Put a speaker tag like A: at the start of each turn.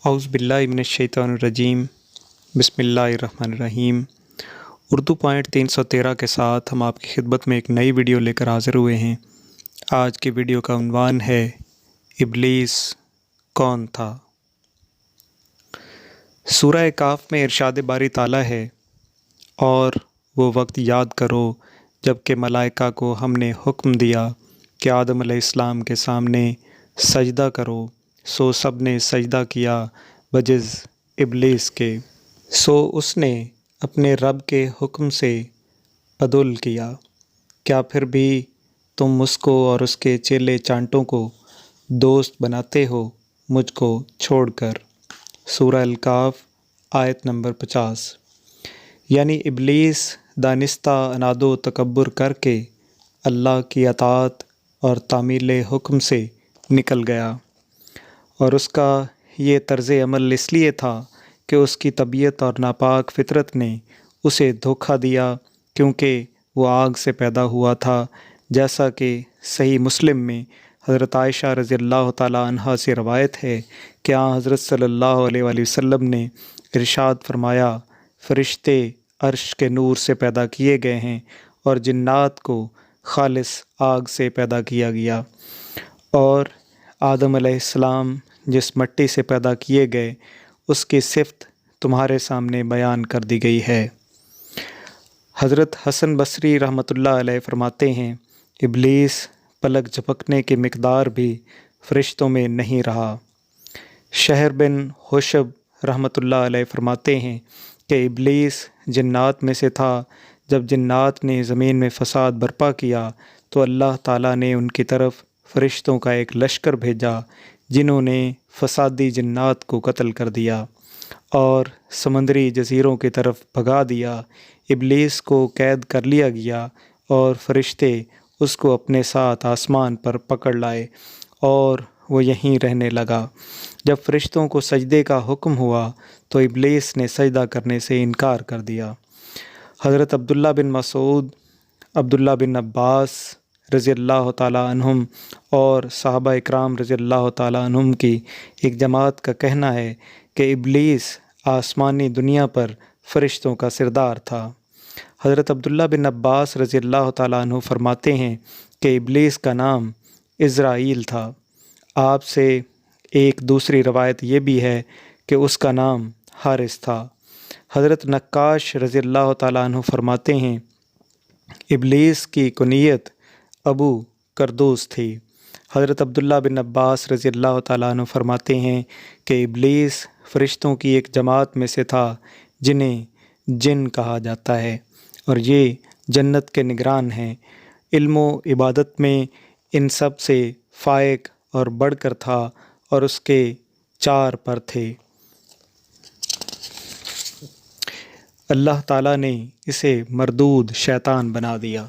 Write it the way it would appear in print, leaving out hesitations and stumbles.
A: औज़ु बिल्लाहि मिनश्शैतानिर्रजीम बिस्मिल्लाहिर्रहमानिर्रहीम। उर्दू पॉइंट 313 के साथ हम आपकी खिदमत में एक नई वीडियो लेकर हाज़िर हुए हैं। आज की वीडियो का उन्वान है इब्लीस कौन था। सूरह काफ में इरशाद बारी ताला है, और वो वक्त याद करो जबकि मलाइका को हमने हुक्म दिया कि आदम अलैहिस्सलाम के सामने सजदा करो, सो सब ने सजदा किया बजिज़ इब्लीस के, सो उसने अपने रब के हुक्म से अदुल किया। क्या फिर भी तुम उसको और उसके चेले चांटों को दोस्त बनाते हो मुझको छोड़कर। सूरह अल-काफ आयत नंबर 50। यानी इब्लीस दानिस्ता अनादो तकब्बुर करके अल्लाह की अताअत और तामील हुक्म से निकल गया, और उसका ये तर्ज़ अमल इसलिए था कि उसकी तबीयत और नापाक फ़ितरत ने उसे धोखा दिया, क्योंकि वो आग से पैदा हुआ था। जैसा कि सही मुस्लिम में हज़रत आयशा रज़ियल्लाहु ताला अन्हा से रवायत है कि हज़रत सल्लल्लाहु अलैहि वसल्लम ने इरशाद फरमाया, फ़रिश्ते अर्श के नूर से पैदा किए गए हैं और जिन्नात को खालिस आग से पैदा किया गया, और आदम अलैहिस्सलाम जिस मिट्टी से पैदा किए गए उसकी सिफ़त तुम्हारे सामने बयान कर दी गई है। हज़रत हसन बसरी रहमतुल्लाह अलैह फरमाते हैं, इब्लीस पलक झपकने की मिक़दार भी फ़रिश्तों में नहीं रहा। शहर बिन हुशब रहमतुल्लाह अलैह फरमाते हैं कि इब्लीस जिन्नात में से था। जब जिन्नात ने ज़मीन में फ़साद बर्पा किया तो अल्लाह ताला ने उनकी तरफ फ़रिश्तों का एक लश्कर भेजा, जिन्होंने फ़सादी जिन्नात को कत्ल कर दिया और समंदरी जज़ीरों की तरफ भगा दिया। इब्लीस को कैद कर लिया गया और फ़रिश्ते उसको अपने साथ आसमान पर पकड़ लाए, और वो यहीं रहने लगा। जब फ़रिश्तों को सजदे का हुक्म हुआ तो इब्लीस ने सजदा करने से इनकार कर दिया। हज़रत अब्दुल्ला बिन मसूद, अब्दुल्ला बिन अब्बास रज़ियल्लाहु ताला अन्हुम और सहाबा इकराम रज़ियल्लाहु ताला अन्हुम की एक जमात का कहना है कि इब्लीस आसमानी दुनिया पर फ़रिश्तों का सिरदार था। हज़रत अब्दुल्ला बिन अब्बास रज़ियल्लाहु ताला अन्हु फरमाते हैं कि इब्लीस का नाम इज़राइल था। आपसे एक दूसरी रवायत ये भी है कि उसका नाम हारिस था। हज़रत नक्काश रज़ियल्लाहु ताला अन्हु फरमाते हैं, इब्लीस की कुनियत अबू करदूस थी। हज़रत अब्दुल्ला बिन अब्बास रज़ियल्लाहु ताला अन्हु फरमाते हैं कि इब्लीस फ़रिश्तों की एक जमात में से था जिन्हें जिन कहा जाता है, और ये जन्नत के निगरान हैं। इल्म व इबादत में इन सब से फ़ाइक और बढ़कर था, और उसके 4 पर थे। अल्लाह ताला ने इसे मरदूद शैतान बना दिया।